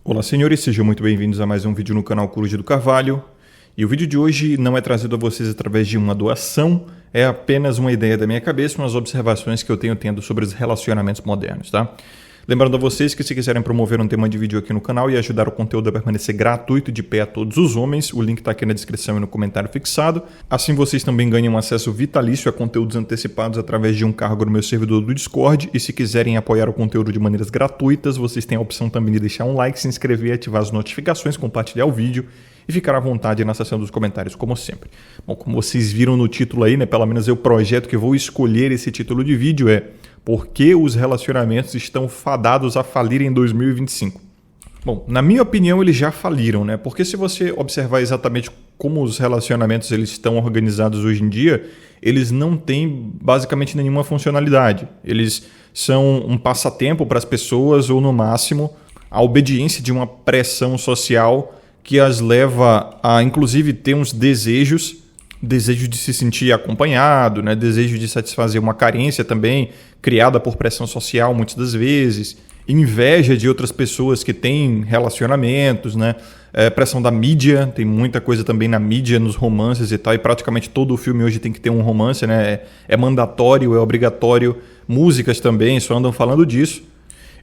Olá, senhores, sejam muito bem-vindos a mais um vídeo no canal Coruja do Carvalho. E o vídeo de hoje não é trazido a vocês através de uma doação, é apenas uma ideia da minha cabeça, umas observações que eu tenho tendo sobre os relacionamentos modernos, tá? Lembrando a vocês que se quiserem promover um tema de vídeo aqui no canal e ajudar o conteúdo a permanecer gratuito de pé a todos os homens, o link está aqui na descrição e no comentário fixado. Assim vocês também ganham acesso vitalício a conteúdos antecipados através de um cargo no meu servidor do Discord. E se quiserem apoiar o conteúdo de maneiras gratuitas, vocês têm a opção também de deixar um like, se inscrever, ativar as notificações, compartilhar o vídeo e ficar à vontade na seção dos comentários, como sempre. Bom, como vocês viram no título aí, né, pelo menos é o projeto que vou escolher esse título de vídeo é Por que os relacionamentos estão fadados a falir em 2025? Bom, na minha opinião, eles já faliram, né? Porque se você observar exatamente como os relacionamentos eles estão organizados hoje em dia, eles não têm basicamente nenhuma funcionalidade. Eles são um passatempo para as pessoas ou, no máximo, a obediência de uma pressão social que as leva a, inclusive, ter uns desejos, desejo de se sentir acompanhado, né? Desejo de satisfazer uma carência também, criada por pressão social muitas das vezes, inveja de outras pessoas que têm relacionamentos, né? Pressão da mídia, tem muita coisa também na mídia, nos romances e tal, e praticamente todo o filme hoje tem que ter um romance, né? É mandatório, é obrigatório, músicas também só andam falando disso.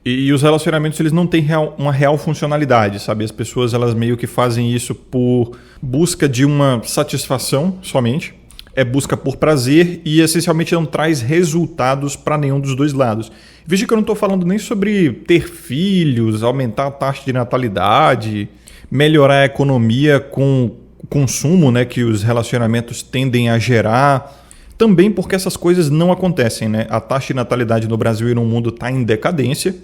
E os relacionamentos eles não têm uma real funcionalidade, sabe? As pessoas elas meio que fazem isso por busca de uma satisfação somente, é busca por prazer e essencialmente não traz resultados para nenhum dos dois lados. Veja que eu não estou falando nem sobre ter filhos, aumentar a taxa de natalidade, melhorar a economia com o consumo, né, que os relacionamentos tendem a gerar. Também porque essas coisas não acontecem, né? A taxa de natalidade no Brasil e no mundo está em decadência.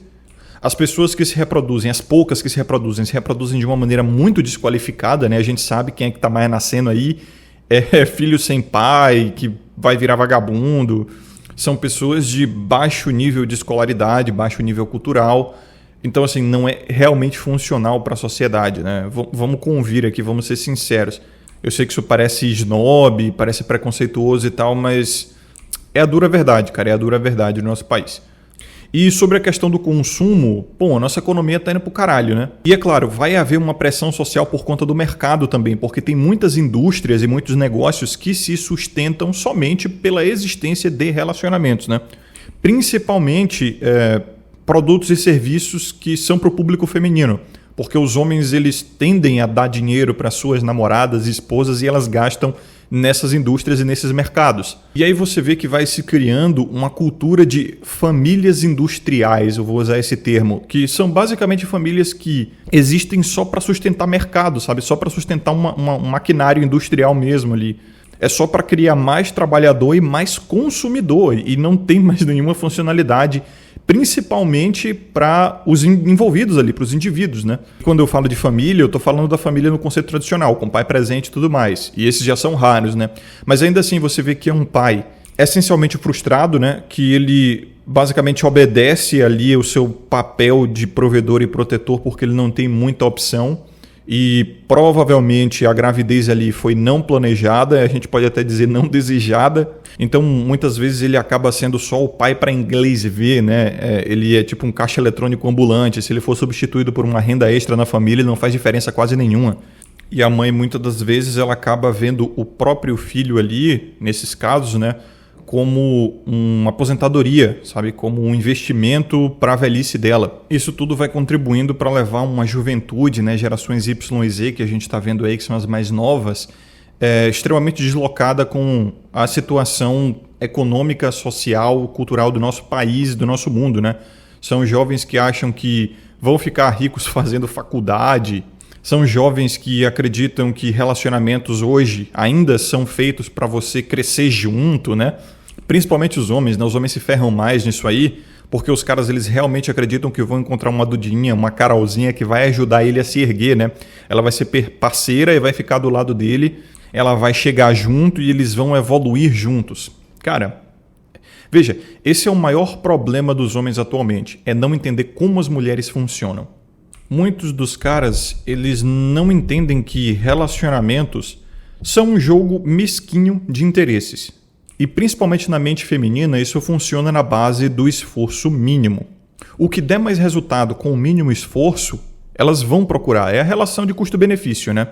As pessoas que se reproduzem, as poucas que se reproduzem de uma maneira muito desqualificada, né? A gente sabe quem é que está mais nascendo aí, é filho sem pai, que vai virar vagabundo. São pessoas de baixo nível de escolaridade, baixo nível cultural. Então, assim, não é realmente funcional para a sociedade, né? Vamos convir aqui, vamos ser sinceros. Eu sei que isso parece snob, parece preconceituoso e tal, mas é a dura verdade, cara. É a dura verdade do nosso país. E sobre a questão do consumo, a nossa economia tá indo pro caralho, né? E é claro, vai haver uma pressão social por conta do mercado também, porque tem muitas indústrias e muitos negócios que se sustentam somente pela existência de relacionamentos, né? Principalmente produtos e serviços que são para o público feminino. Porque os homens eles tendem a dar dinheiro para suas namoradas e esposas e elas gastam nessas indústrias e nesses mercados. E aí você vê que vai se criando uma cultura de famílias industriais, eu vou usar esse termo, que são basicamente famílias que existem só para sustentar mercado, sabe? Só para sustentar um maquinário industrial mesmo ali. É só para criar mais trabalhador e mais consumidor e não tem mais nenhuma funcionalidade, principalmente para os envolvidos ali, para os indivíduos, né? Quando eu falo de família, eu estou falando da família no conceito tradicional, com pai presente e tudo mais. E esses já são raros, né? Mas ainda assim você vê que é um pai essencialmente frustrado, né? Que ele basicamente obedece ali o seu papel de provedor e protetor porque ele não tem muita opção. E provavelmente a gravidez ali foi não planejada, a gente pode até dizer não desejada. Então muitas vezes ele acaba sendo só o pai para inglês ver, né? Ele é tipo um caixa eletrônico ambulante. Se ele for substituído por uma renda extra na família, não faz diferença quase nenhuma. E a mãe muitas das vezes ela acaba vendo o próprio filho ali, nesses casos, né? Como uma aposentadoria, sabe? Como um investimento para a velhice dela. Isso tudo vai contribuindo para levar uma juventude, né? Gerações Y e Z, que a gente está vendo aí, que são as mais novas, extremamente deslocada com a situação econômica, social, cultural do nosso país, do nosso mundo, né? São jovens que acham que vão ficar ricos fazendo faculdade. São jovens que acreditam que relacionamentos hoje ainda são feitos para você crescer junto, né? Principalmente os homens, né? Os homens se ferram mais nisso aí, porque os caras eles realmente acreditam que vão encontrar uma Dudinha, uma Carolzinha que vai ajudar ele a se erguer, né? Ela vai ser parceira e vai ficar do lado dele, ela vai chegar junto e eles vão evoluir juntos. Cara, veja, esse é o maior problema dos homens atualmente, é não entender como as mulheres funcionam. Muitos dos caras, eles não entendem que relacionamentos são um jogo mesquinho de interesses. E principalmente na mente feminina, isso funciona na base do esforço mínimo. O que der mais resultado com o mínimo esforço elas vão procurar. É a relação de custo-benefício, né?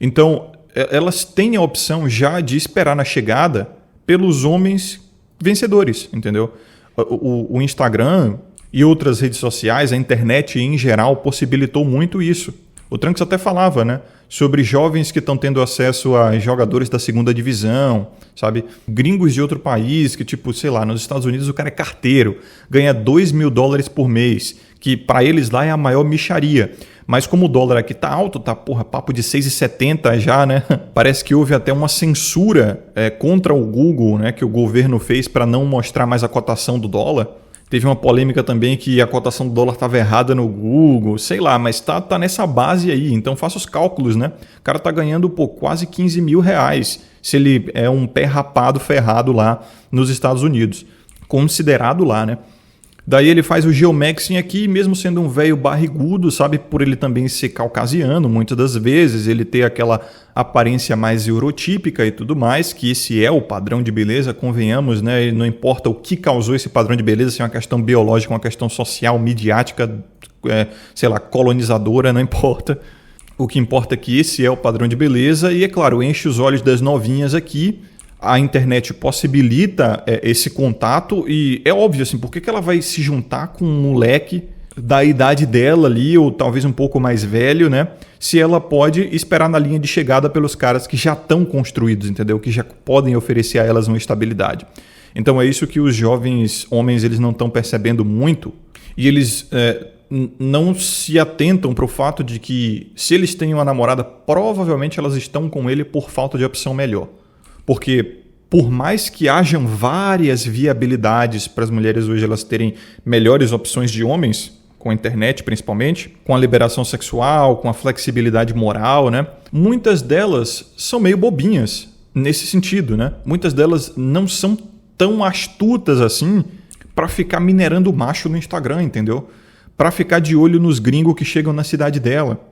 Então, elas têm a opção já de esperar na chegada pelos homens vencedores, entendeu? O Instagram e outras redes sociais, a internet em geral, possibilitou muito isso. O Trunks até falava, né, sobre jovens que estão tendo acesso a jogadores da segunda divisão, sabe? Gringos de outro país que, tipo, sei lá, nos Estados Unidos o cara é carteiro, ganha $2.000 por mês, que para eles lá é a maior mixaria. Mas como o dólar aqui tá alto, tá, papo de 6,70 já, né? Parece que houve até uma censura contra o Google, né, que o governo fez para não mostrar mais a cotação do dólar. Teve uma polêmica também que a cotação do dólar estava errada no Google, sei lá, mas tá nessa base aí. Então faça os cálculos, né? O cara tá ganhando quase R$15.000 se ele é um pé rapado ferrado lá nos Estados Unidos. Considerado lá, né? Daí ele faz o geomaxing aqui, mesmo sendo um velho barrigudo, sabe? Por ele também ser caucasiano, muitas das vezes, ele ter aquela aparência mais eurotípica e tudo mais, que esse é o padrão de beleza, convenhamos, né? E não importa o que causou esse padrão de beleza, se é uma questão biológica, uma questão social, midiática, sei lá, colonizadora, não importa. O que importa é que esse é o padrão de beleza e, é claro, enche os olhos das novinhas aqui. A internet possibilita esse contato e é óbvio, assim, por que ela vai se juntar com um moleque da idade dela ali, ou talvez um pouco mais velho, né? Se ela pode esperar na linha de chegada pelos caras que já estão construídos, entendeu? Que já podem oferecer a elas uma estabilidade. Então é isso que os jovens homens eles não estão percebendo muito e eles não se atentam para o fato de que se eles têm uma namorada, provavelmente elas estão com ele por falta de opção melhor. Porque por mais que hajam várias viabilidades para as mulheres hoje elas terem melhores opções de homens, com a internet principalmente, com a liberação sexual, com a flexibilidade moral, né? Muitas delas são meio bobinhas nesse sentido, né? Muitas delas não são tão astutas assim para ficar minerando macho no Instagram, entendeu? Para ficar de olho nos gringos que chegam na cidade dela.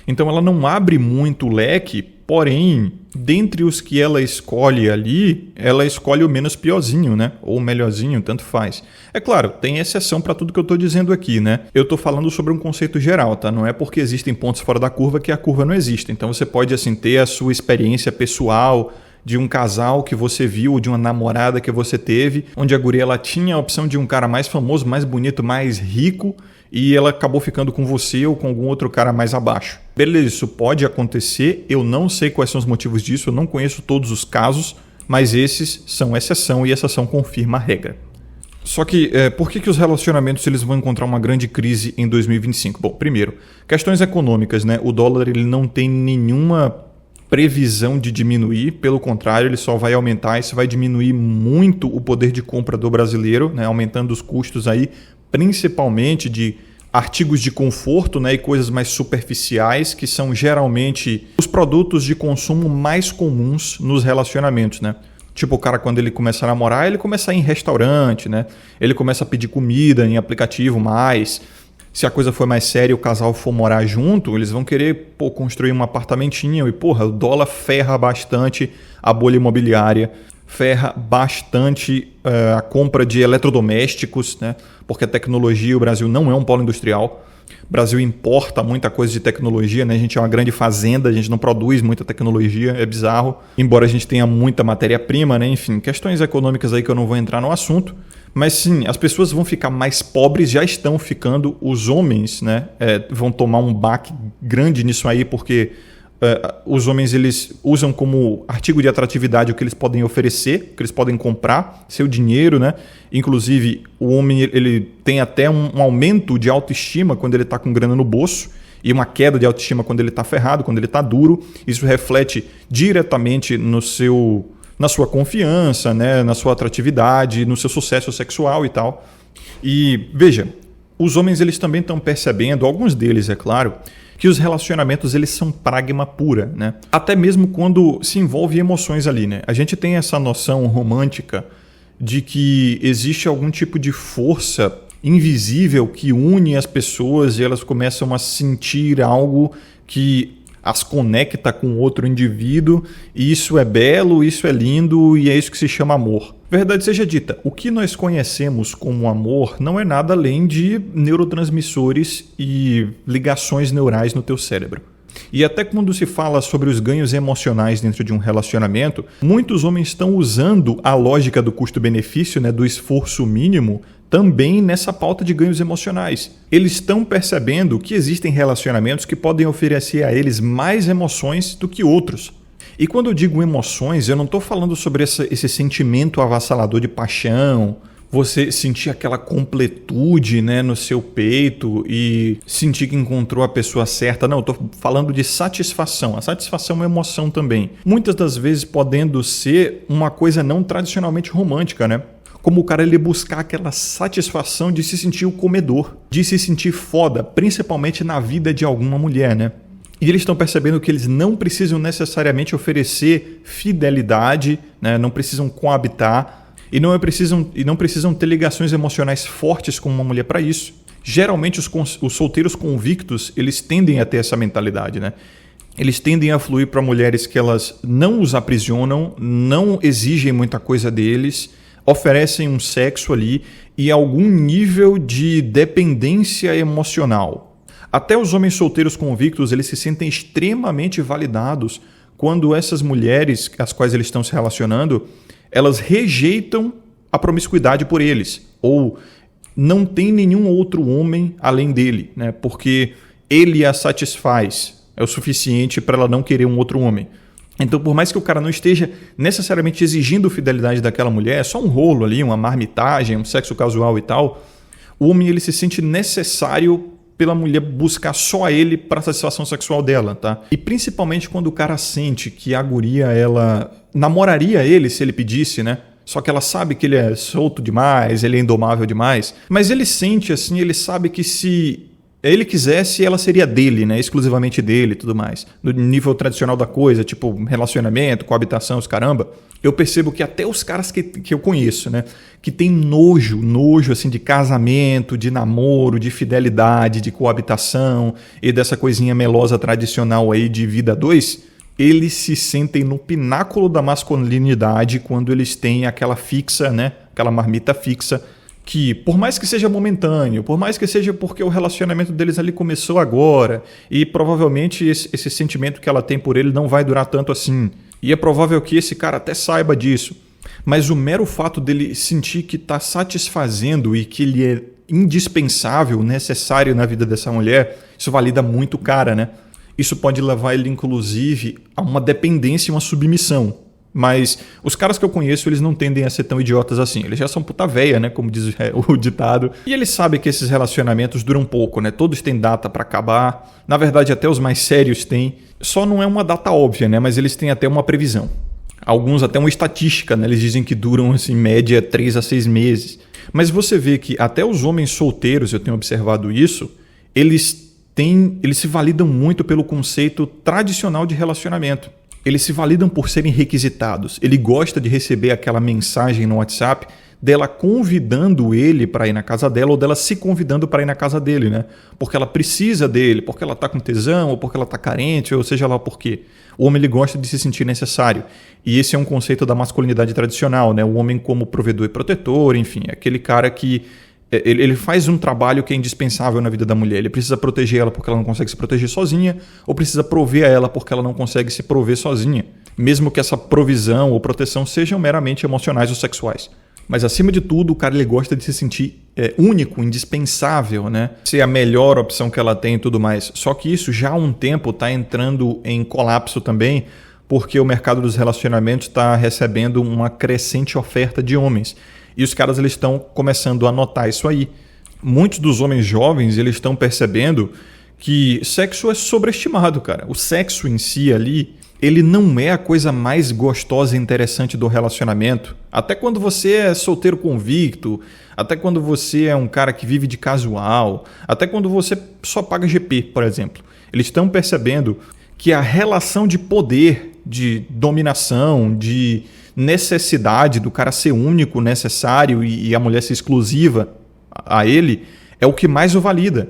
Então ela não abre muito o leque, porém, dentre os que ela escolhe ali, ela escolhe o menos piorzinho, né? Ou o melhorzinho, tanto faz. É claro, tem exceção para tudo que eu estou dizendo aqui, né? Eu estou falando sobre um conceito geral, tá? Não é porque existem pontos fora da curva que a curva não existe. Então você pode, assim, ter a sua experiência pessoal de um casal que você viu, de uma namorada que você teve, onde a guria ela tinha a opção de um cara mais famoso, mais bonito, mais rico, e ela acabou ficando com você ou com algum outro cara mais abaixo. Beleza, isso pode acontecer, eu não sei quais são os motivos disso, eu não conheço todos os casos, mas esses são exceção e exceção confirma a regra. Só que por que os relacionamentos eles vão encontrar uma grande crise em 2025? Bom, primeiro, questões econômicas, né? O dólar ele não tem nenhuma previsão de diminuir, pelo contrário, ele só vai aumentar, isso vai diminuir muito o poder de compra do brasileiro, né? Aumentando os custos aí, principalmente de artigos de conforto, né, e coisas mais superficiais, que são geralmente os produtos de consumo mais comuns nos relacionamentos, né? Tipo, o cara, quando ele começa a namorar, ele começa a ir em restaurante, né? Ele começa a pedir comida em aplicativo mais. Se a coisa for mais séria e o casal for morar junto, eles vão querer construir um apartamentinho. E, o dólar ferra bastante a bolha imobiliária, ferra bastante a compra de eletrodomésticos, né? Porque a tecnologia, o Brasil não é um polo industrial. O Brasil importa muita coisa de tecnologia, né? A gente é uma grande fazenda, a gente não produz muita tecnologia, é bizarro. Embora a gente tenha muita matéria-prima, né? Enfim, questões econômicas aí que eu não vou entrar no assunto. Mas sim, as pessoas vão ficar mais pobres, já estão ficando. Os homens, né, vão tomar um baque grande nisso aí, porque os homens eles usam como artigo de atratividade o que eles podem oferecer, o que eles podem comprar, seu dinheiro, né? Inclusive, o homem ele tem até um aumento de autoestima quando ele está com grana no bolso e uma queda de autoestima quando ele está ferrado, quando ele está duro. Isso reflete diretamente na sua confiança, né? Na sua atratividade, no seu sucesso sexual e tal. E veja, os homens eles também estão percebendo, alguns deles, é claro, que os relacionamentos eles são pragma pura, né? Até mesmo quando se envolve emoções ali, né? A gente tem essa noção romântica de que existe algum tipo de força invisível que une as pessoas e elas começam a sentir algo que as conecta com outro indivíduo, e isso é belo, isso é lindo e é isso que se chama amor. Verdade seja dita, o que nós conhecemos como amor não é nada além de neurotransmissores e ligações neurais no teu cérebro. E até quando se fala sobre os ganhos emocionais dentro de um relacionamento, muitos homens estão usando a lógica do custo-benefício, né, do esforço mínimo, também nessa pauta de ganhos emocionais. Eles estão percebendo que existem relacionamentos que podem oferecer a eles mais emoções do que outros. E quando eu digo emoções, eu não estou falando sobre esse sentimento avassalador de paixão, você sentir aquela completude, né, no seu peito e sentir que encontrou a pessoa certa. Não, eu estou falando de satisfação. A satisfação é uma emoção também. Muitas das vezes podendo ser uma coisa não tradicionalmente romântica, né? Como o cara ele buscar aquela satisfação de se sentir o comedor, de se sentir foda, principalmente na vida de alguma mulher, né? E eles estão percebendo que eles não precisam necessariamente oferecer fidelidade, né? Não precisam coabitar e não precisam ter ligações emocionais fortes com uma mulher para isso. Geralmente os solteiros convictos, eles tendem a ter essa mentalidade, né? Eles tendem a fluir para mulheres que elas não os aprisionam, não exigem muita coisa deles, oferecem um sexo ali e algum nível de dependência emocional. Até os homens solteiros convictos, eles se sentem extremamente validados quando essas mulheres, às quais eles estão se relacionando, elas rejeitam a promiscuidade por eles, ou não tem nenhum outro homem além dele, né? Porque ele a satisfaz, é o suficiente para ela não querer um outro homem. Então, por mais que o cara não esteja necessariamente exigindo fidelidade daquela mulher, é só um rolo ali, uma marmitagem, um sexo casual e tal, o homem ele se sente necessário pela mulher buscar só a ele para a satisfação sexual dela, tá? E principalmente quando o cara sente que a guria, ela namoraria ele se ele pedisse, né? Só que ela sabe que ele é solto demais, ele é indomável demais, mas ele sente assim, ele sabe que se ele quisesse, ela seria dele, né? Exclusivamente dele e tudo mais. No nível tradicional da coisa, tipo relacionamento, coabitação, os caramba. Eu percebo que até os caras que eu conheço, né? Que tem nojo assim de casamento, de namoro, de fidelidade, de coabitação e dessa coisinha melosa tradicional aí de vida a dois, eles se sentem no pináculo da masculinidade quando eles têm aquela fixa, né? Aquela marmita fixa, que por mais que seja momentâneo, por mais que seja porque o relacionamento deles ali começou agora e provavelmente esse sentimento que ela tem por ele não vai durar tanto assim. E é provável que esse cara até saiba disso. Mas o mero fato dele sentir que está satisfazendo e que ele é indispensável, necessário na vida dessa mulher, isso valida muito o cara, né? Isso pode levar ele, inclusive, a uma dependência e uma submissão. Mas os caras que eu conheço, eles não tendem a ser tão idiotas assim. Eles já são puta véia, né? Como diz o ditado. E eles sabem que esses relacionamentos duram pouco, né? Todos têm data para acabar. Na verdade, até os mais sérios têm. Só não é uma data óbvia, né? Mas eles têm até uma previsão. Alguns até uma estatística, né? Eles dizem que duram, assim, em média 3 a 6 meses. Mas você vê que até os homens solteiros, eu tenho observado isso, eles se validam muito pelo conceito tradicional de relacionamento. Eles se validam por serem requisitados. Ele gosta de receber aquela mensagem no WhatsApp dela convidando ele para ir na casa dela ou dela se convidando para ir na casa dele, né? Porque ela precisa dele, porque ela está com tesão ou porque ela está carente, ou seja lá por quê. O homem ele gosta de se sentir necessário. E esse é um conceito da masculinidade tradicional, né? O homem como provedor e protetor, enfim, é aquele cara que ele faz um trabalho que é indispensável na vida da mulher. Ele precisa proteger ela porque ela não consegue se proteger sozinha, ou precisa prover a ela porque ela não consegue se prover sozinha. Mesmo que essa provisão ou proteção sejam meramente emocionais ou sexuais. Mas acima de tudo, o cara ele gosta de se sentir único, indispensável, né? Ser a melhor opção que ela tem e tudo mais. Só que isso já há um tempo está entrando em colapso também, porque o mercado dos relacionamentos está recebendo uma crescente oferta de homens. E os caras eles estão começando a notar isso aí. Muitos dos homens jovens eles estão percebendo que sexo é sobreestimado, cara. O sexo em si ali, ele não é a coisa mais gostosa e interessante do relacionamento. Até quando você é solteiro convicto, até quando você é um cara que vive de casual, até quando você só paga GP, por exemplo. Eles estão percebendo que a relação de poder, de dominação, de necessidade do cara ser único, necessário e a mulher ser exclusiva a ele é o que mais o valida.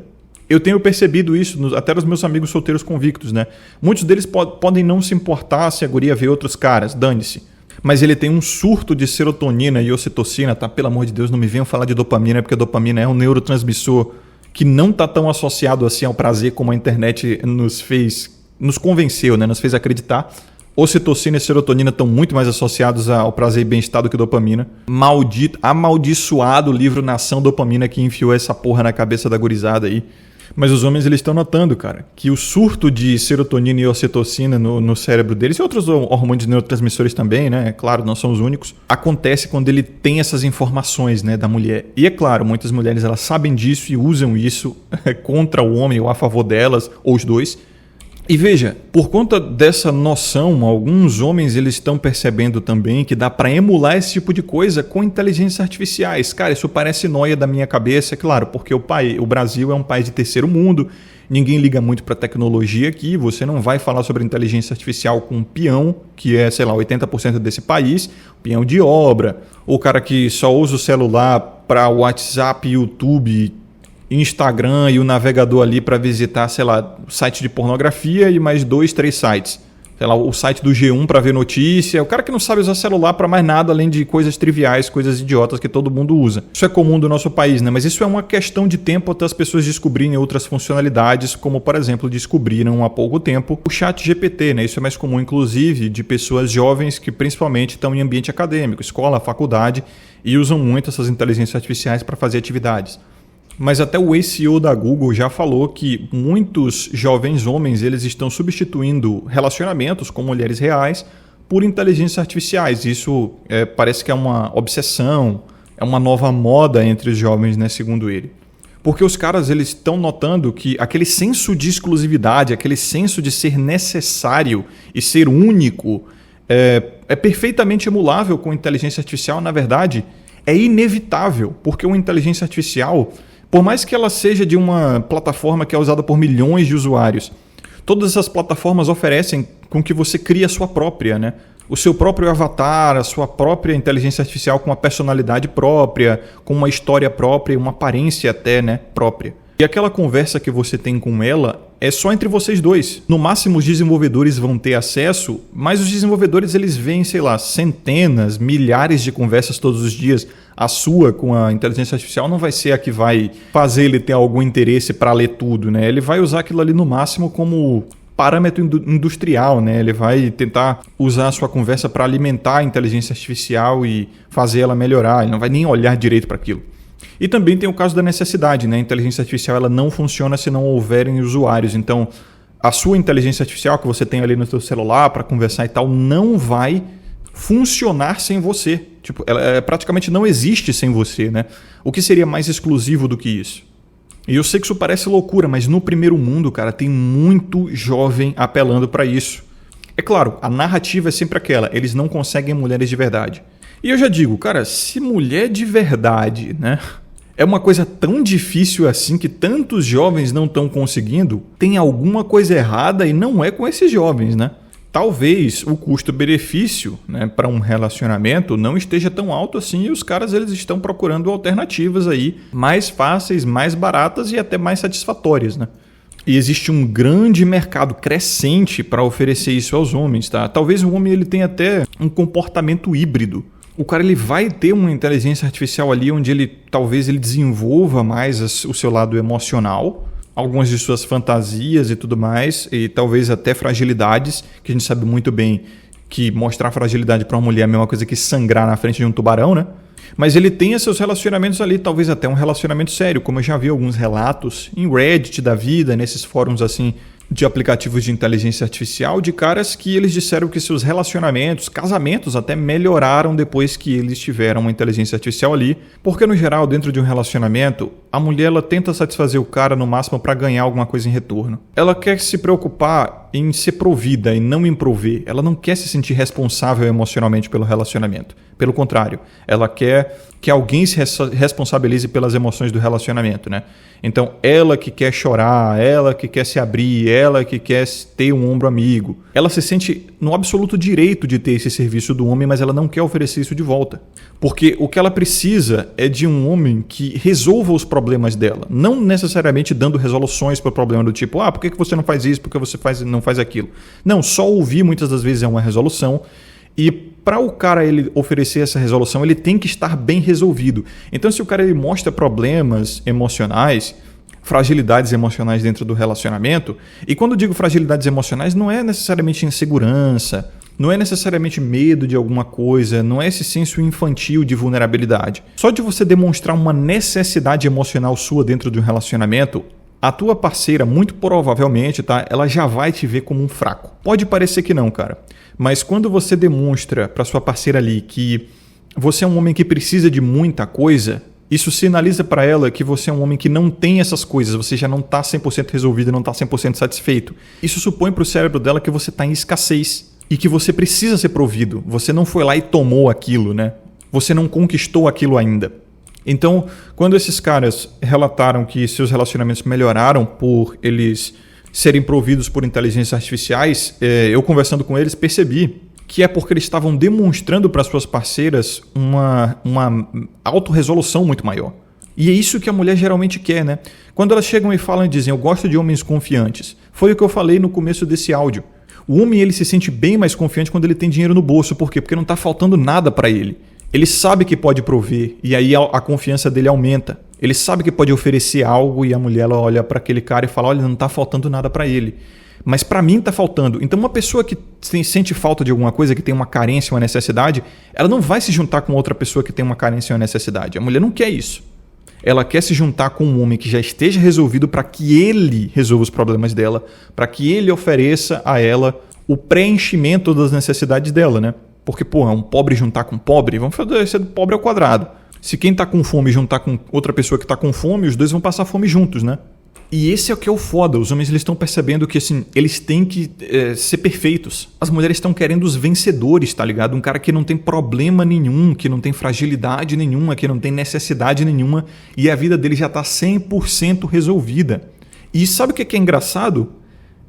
Eu tenho percebido isso até dos meus amigos solteiros convictos, né? Muitos deles podem não se importar se a guria vê outros caras, dane-se. mas ele tem um surto de serotonina e ocitocina, tá? Pelo amor de Deus, não me venham falar de dopamina, porque a dopamina é um neurotransmissor que não está tão associado assim ao prazer como a internet nos convenceu, né? Nos fez acreditar. Ocitocina e serotonina estão muito mais associados ao prazer e bem-estar do que dopamina. Maldito, amaldiçoado livro Nação Dopamina que enfiou essa porra na cabeça da gurizada aí. Mas os homens eles estão notando, cara, que o surto de serotonina e ocitocina no cérebro deles, e outros hormônios neurotransmissores também, né? Claro, não são os únicos. Acontece quando ele tem essas informações, né, da mulher. E é claro, muitas mulheres elas sabem disso e usam isso contra o homem ou a favor delas, ou os dois. E veja, por conta dessa noção, alguns homens eles estão percebendo também que dá para emular esse tipo de coisa com inteligências artificiais. Cara, isso parece noia da minha cabeça, é claro, porque o Brasil é um país de terceiro mundo, ninguém liga muito para tecnologia aqui, você não vai falar sobre inteligência artificial com um peão, que é, sei lá, 80% desse país, peão de obra, ou o cara que só usa o celular para WhatsApp, YouTube, Instagram e o navegador ali para visitar, sei lá, site de pornografia e mais 2, 3 sites. Sei lá, o site do G1 para ver notícia. O cara que não sabe usar celular para mais nada além de coisas triviais, coisas idiotas que todo mundo usa. Isso é comum do nosso país, né? Mas isso é uma questão de tempo até as pessoas descobrirem outras funcionalidades, como, por exemplo, descobriram há pouco tempo o ChatGPT, né? Isso é mais comum, inclusive, de pessoas jovens que principalmente estão em ambiente acadêmico, escola, faculdade, e usam muito essas inteligências artificiais para fazer atividades. Mas até o ex-CEO da Google já falou que muitos jovens homens eles estão substituindo relacionamentos com mulheres reais por inteligências artificiais. Isso parece que é uma obsessão, é uma nova moda entre os jovens, né, segundo ele. Porque os caras eles estão notando que aquele senso de exclusividade, aquele senso de ser necessário e ser único é perfeitamente emulável com inteligência artificial. Na verdade, é inevitável, porque uma inteligência artificial, por mais que ela seja de uma plataforma que é usada por milhões de usuários, todas essas plataformas oferecem com que você crie a sua própria, né? O seu próprio avatar, a sua própria inteligência artificial com uma personalidade própria, com uma história própria, uma aparência até, né, própria. E aquela conversa que você tem com ela é só entre vocês dois. No máximo os desenvolvedores vão ter acesso, mas os desenvolvedores eles veem, sei lá, centenas, milhares de conversas todos os dias. A sua com a inteligência artificial não vai ser a que vai fazer ele ter algum interesse para ler tudo, né? Ele vai usar aquilo ali no máximo como parâmetro industrial, né? Ele vai tentar usar a sua conversa para alimentar a inteligência artificial e fazer ela melhorar. Ele não vai nem olhar direito para aquilo. E também tem o caso da necessidade, né? A inteligência artificial ela não funciona se não houverem usuários. Então, a sua inteligência artificial que você tem ali no seu celular para conversar e tal não vai funcionar sem você. Tipo, ela praticamente não existe sem você, né? O que seria mais exclusivo do que isso? E eu sei que isso parece loucura, mas no primeiro mundo, cara, tem muito jovem apelando para isso. É claro, a narrativa é sempre aquela, eles não conseguem mulheres de verdade. E eu já digo, cara, se mulher de verdade, né, é uma coisa tão difícil assim que tantos jovens não estão conseguindo, tem alguma coisa errada e não é com esses jovens, né? Talvez o custo-benefício, né, para um relacionamento não esteja tão alto assim e os caras eles estão procurando alternativas aí mais fáceis, mais baratas e até mais satisfatórias, né? E existe um grande mercado crescente para oferecer isso aos homens, tá? Talvez o homem ele tenha até um comportamento híbrido. O cara ele vai ter uma inteligência artificial ali onde talvez ele desenvolva mais o seu lado emocional, algumas de suas fantasias e tudo mais, e talvez até fragilidades, que a gente sabe muito bem que mostrar fragilidade para uma mulher é a mesma coisa que sangrar na frente de um tubarão, né? Mas ele tem seus relacionamentos ali, talvez até um relacionamento sério, como eu já vi alguns relatos em Reddit da vida, nesses fóruns assim de aplicativos de inteligência artificial, de caras que eles disseram que seus relacionamentos, casamentos até melhoraram depois que eles tiveram uma inteligência artificial ali, porque no geral, dentro de um relacionamento, a mulher ela tenta satisfazer o cara no máximo para ganhar alguma coisa em retorno. Ela quer se preocupar em ser provida e não em prover. Ela não quer se sentir responsável emocionalmente pelo relacionamento. Pelo contrário, ela quer que alguém se responsabilize pelas emoções do relacionamento, né? Então, ela que quer chorar, ela que quer se abrir, ela que quer ter um ombro amigo. Ela se sente no absoluto direito de ter esse serviço do homem, mas ela não quer oferecer isso de volta. Porque o que ela precisa é de um homem que resolva os problemas dela. Não necessariamente dando resoluções para o problema do tipo, por que você não faz isso, por que você não faz aquilo. Não, só ouvir muitas das vezes é uma resolução. E para o cara ele oferecer essa resolução, ele tem que estar bem resolvido. Então, se o cara ele mostra problemas emocionais, fragilidades emocionais dentro do relacionamento, e quando eu digo fragilidades emocionais, não é necessariamente insegurança, não é necessariamente medo de alguma coisa, não é esse senso infantil de vulnerabilidade. Só de você demonstrar uma necessidade emocional sua dentro de um relacionamento, a tua parceira, muito provavelmente, tá, ela já vai te ver como um fraco. Pode parecer que não, cara. Mas quando você demonstra para sua parceira ali que você é um homem que precisa de muita coisa, isso sinaliza para ela que você é um homem que não tem essas coisas, você já não está 100% resolvido, não está 100% satisfeito. Isso supõe para o cérebro dela que você está em escassez e que você precisa ser provido. Você não foi lá e tomou aquilo, né? Você não conquistou aquilo ainda. Então, quando esses caras relataram que seus relacionamentos melhoraram por eles serem providos por inteligências artificiais, eu conversando com eles percebi que é porque eles estavam demonstrando para suas parceiras uma autorresolução muito maior. E é isso que a mulher geralmente quer, né? Quando elas chegam e falam e dizem, eu gosto de homens confiantes, foi o que eu falei no começo desse áudio. O homem ele se sente bem mais confiante quando ele tem dinheiro no bolso. Por quê? Porque não está faltando nada para ele. Ele sabe que pode prover e aí a confiança dele aumenta. Ele sabe que pode oferecer algo e a mulher ela olha para aquele cara e fala, olha, não está faltando nada para ele. Mas para mim está faltando. Então uma pessoa que sente falta de alguma coisa, que tem uma carência, uma necessidade, ela não vai se juntar com outra pessoa que tem uma carência ou uma necessidade. A mulher não quer isso. Ela quer se juntar com um homem que já esteja resolvido para que ele resolva os problemas dela, para que ele ofereça a ela o preenchimento das necessidades dela, né? Porque, pô, é um pobre juntar com pobre, vamos fazer ser do pobre ao quadrado. Se quem está com fome juntar com outra pessoa que está com fome, os dois vão passar fome juntos, né? E esse é o que é o foda. Os homens estão percebendo que assim, eles têm que ser perfeitos. As mulheres estão querendo os vencedores, tá ligado? Um cara que não tem problema nenhum, que não tem fragilidade nenhuma, que não tem necessidade nenhuma e a vida dele já está 100% resolvida. E sabe o que é engraçado?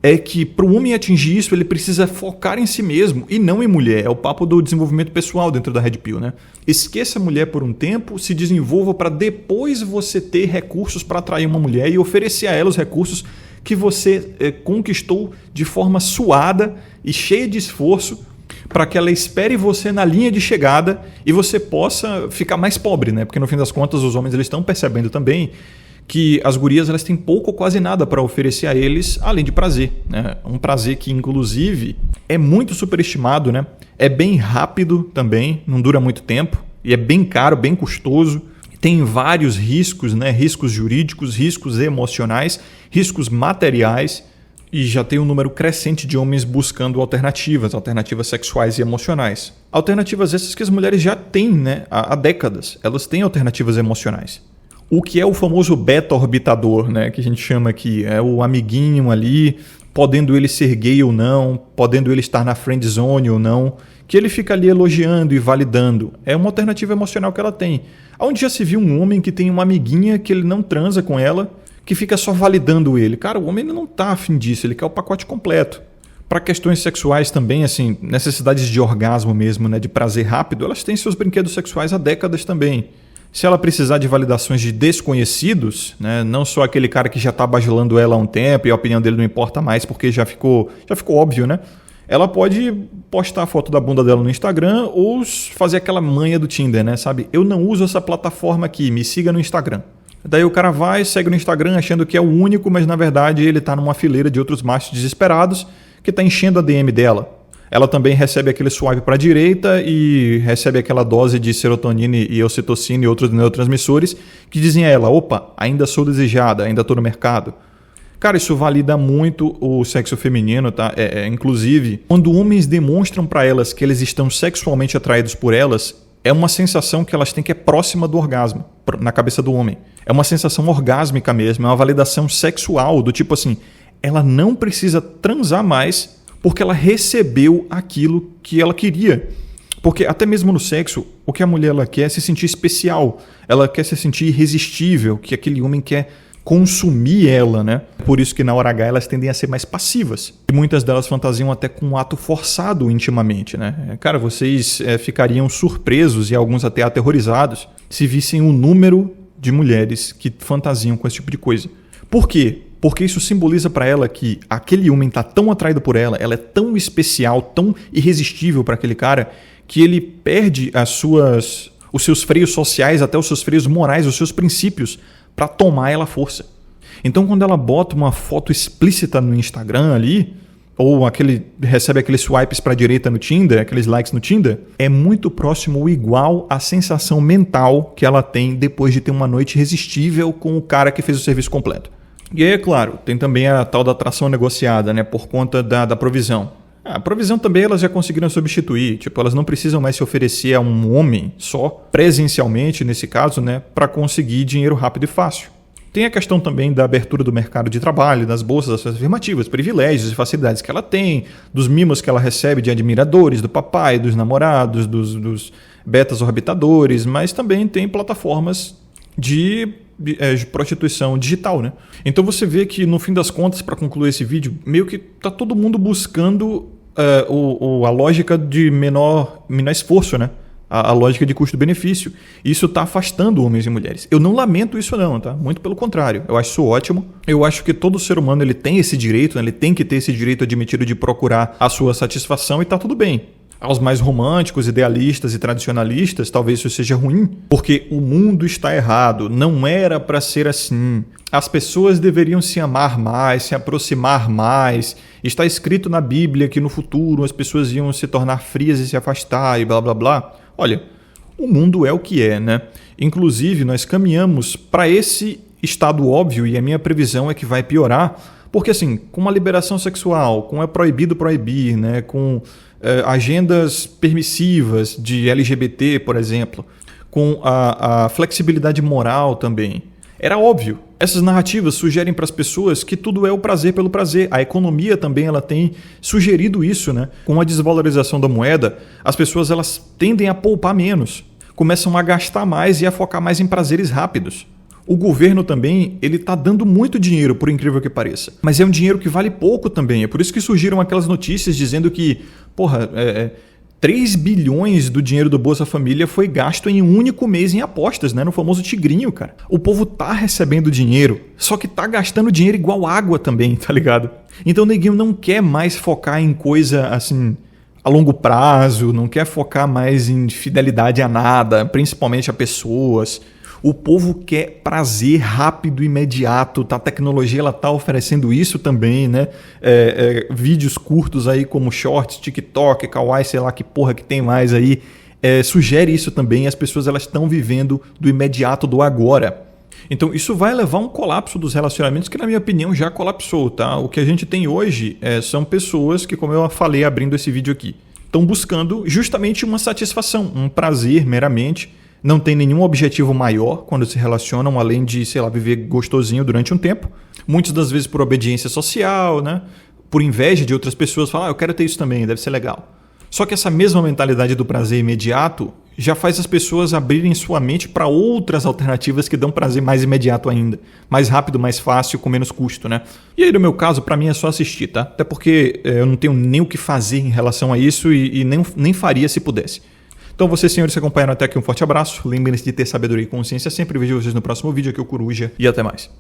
É que para o homem atingir isso, ele precisa focar em si mesmo e não em mulher. É o papo do desenvolvimento pessoal dentro da Red Pill, né? Esqueça a mulher por um tempo, se desenvolva para depois você ter recursos para atrair uma mulher e oferecer a ela os recursos que você conquistou de forma suada e cheia de esforço para que ela espere você na linha de chegada e você possa ficar mais pobre, né? Porque no fim das contas os homens eles estão percebendo também que as gurias elas têm pouco ou quase nada para oferecer a eles, além de prazer, né? Um prazer que, inclusive, é muito superestimado, né? É bem rápido também, não dura muito tempo, e é bem caro, bem custoso. Tem vários riscos, né? Riscos jurídicos, riscos emocionais, riscos materiais, e já tem um número crescente de homens buscando alternativas sexuais e emocionais. Alternativas essas que as mulheres já têm, né? Há décadas. Elas têm alternativas emocionais. O que é o famoso beta-orbitador, né, que a gente chama aqui, é o amiguinho ali, podendo ele ser gay ou não, podendo ele estar na friend zone ou não, que ele fica ali elogiando e validando. É uma alternativa emocional que ela tem. Onde já se viu um homem que tem uma amiguinha que ele não transa com ela, que fica só validando ele? Cara, o homem não está afim disso, ele quer o pacote completo. Para questões sexuais também, assim, necessidades de orgasmo mesmo, né, de prazer rápido, elas têm seus brinquedos sexuais há décadas também. Se ela precisar de validações de desconhecidos, né, não só aquele cara que já está bajulando ela há um tempo e a opinião dele não importa mais porque já ficou óbvio, né? Ela pode postar a foto da bunda dela no Instagram ou fazer aquela manha do Tinder, né? Sabe? Eu não uso essa plataforma aqui, me siga no Instagram. Daí o cara vai, segue no Instagram achando que é o único, mas na verdade ele está numa fileira de outros machos desesperados que está enchendo a DM dela. Ela também recebe aquele swipe para a direita e recebe aquela dose de serotonina e ocitocina e outros neurotransmissores que dizem a ela, opa, ainda sou desejada, ainda estou no mercado. Cara, isso valida muito o sexo feminino, tá? Inclusive, quando homens demonstram para elas que eles estão sexualmente atraídos por elas, é uma sensação que elas têm que é próxima do orgasmo, na cabeça do homem. É uma sensação orgásmica mesmo, é uma validação sexual, do tipo assim, ela não precisa transar mais porque ela recebeu aquilo que ela queria. Porque até mesmo no sexo, o que a mulher ela quer é se sentir especial. Ela quer se sentir irresistível, que aquele homem quer consumir ela, né? Por isso que na hora H elas tendem a ser mais passivas. E muitas delas fantasiam até com um ato forçado intimamente, né? Cara, vocês ficariam surpresos e alguns até aterrorizados se vissem o número de mulheres que fantasiam com esse tipo de coisa. Por quê? Porque isso simboliza para ela que aquele homem está tão atraído por ela, ela é tão especial, tão irresistível para aquele cara, que ele perde os seus freios sociais, até os seus freios morais, os seus princípios, para tomar ela à força. Então, quando ela bota uma foto explícita no Instagram ali, ou recebe aqueles swipes para a direita no Tinder, aqueles likes no Tinder, é muito próximo ou igual à sensação mental que ela tem depois de ter uma noite irresistível com o cara que fez o serviço completo. E aí, é claro, tem também a tal da atração negociada, né, por conta da provisão. A provisão também elas já conseguiram substituir, tipo, elas não precisam mais se oferecer a um homem só, presencialmente nesse caso, né, para conseguir dinheiro rápido e fácil. Tem a questão também da abertura do mercado de trabalho, das bolsas afirmativas, privilégios e facilidades que ela tem, dos mimos que ela recebe de admiradores, do papai, dos namorados, dos betas orbitadores, mas também tem plataformas de prostituição digital, né? Então você vê que, no fim das contas, para concluir esse vídeo, meio que tá todo mundo buscando a lógica de menor esforço, né? A lógica de custo-benefício. Isso está afastando homens e mulheres. Eu não lamento isso não, tá? Muito pelo contrário. Eu acho isso ótimo. Eu acho que todo ser humano ele tem esse direito, né? Ele tem que ter esse direito admitido de procurar a sua satisfação e tá tudo bem. Aos mais românticos, idealistas e tradicionalistas, talvez isso seja ruim, porque o mundo está errado, não era para ser assim. As pessoas deveriam se amar mais, se aproximar mais. Está escrito na Bíblia que no futuro as pessoas iam se tornar frias e se afastar e blá blá blá. Olha, o mundo é o que é, né? Inclusive, nós caminhamos para esse estado óbvio e a minha previsão é que vai piorar, porque assim, com uma liberação sexual, com é proibido proibir, né? Com agendas permissivas de LGBT, por exemplo, com a flexibilidade moral também. Era óbvio. Essas narrativas sugerem para as pessoas que tudo é o prazer pelo prazer. A economia também ela tem sugerido isso, né? Com a desvalorização da moeda, as pessoas elas tendem a poupar menos, começam a gastar mais e a focar mais em prazeres rápidos. O governo também ele está dando muito dinheiro, por incrível que pareça. Mas é um dinheiro que vale pouco também. É por isso que surgiram aquelas notícias dizendo que 3 bilhões do dinheiro do Bolsa Família foi gasto em um único mês em apostas, né? No famoso tigrinho, cara. O povo tá recebendo dinheiro, só que tá gastando dinheiro igual água também, tá ligado? Então o neguinho não quer mais focar em coisa assim a longo prazo, não quer focar mais em fidelidade a nada, principalmente a pessoas. O povo quer prazer rápido e imediato. A tecnologia ela tá oferecendo isso também, né? Vídeos curtos aí como Shorts, TikTok, Kawaii, sei lá que porra que tem mais aí. Sugere isso também. As pessoas elas estão vivendo do imediato, do agora. Então isso vai levar a um colapso dos relacionamentos que, na minha opinião, já colapsou, tá? O que a gente tem hoje são pessoas que, como eu falei abrindo esse vídeo aqui, estão buscando justamente uma satisfação, um prazer meramente. Não tem nenhum objetivo maior quando se relacionam, além de, sei lá, viver gostosinho durante um tempo. Muitas das vezes por obediência social, né? Por inveja de outras pessoas, falar, eu quero ter isso também, deve ser legal. Só que essa mesma mentalidade do prazer imediato já faz as pessoas abrirem sua mente para outras alternativas que dão prazer mais imediato ainda. Mais rápido, mais fácil, com menos custo, né? E aí, no meu caso, para mim é só assistir, tá? Até porque eu não tenho nem o que fazer em relação a isso e nem faria se pudesse. Então vocês, senhores, que acompanharam até aqui, um forte abraço. Lembrem-se de ter sabedoria e consciência sempre. Vejo vocês no próximo vídeo. Aqui é o Coruja e até mais.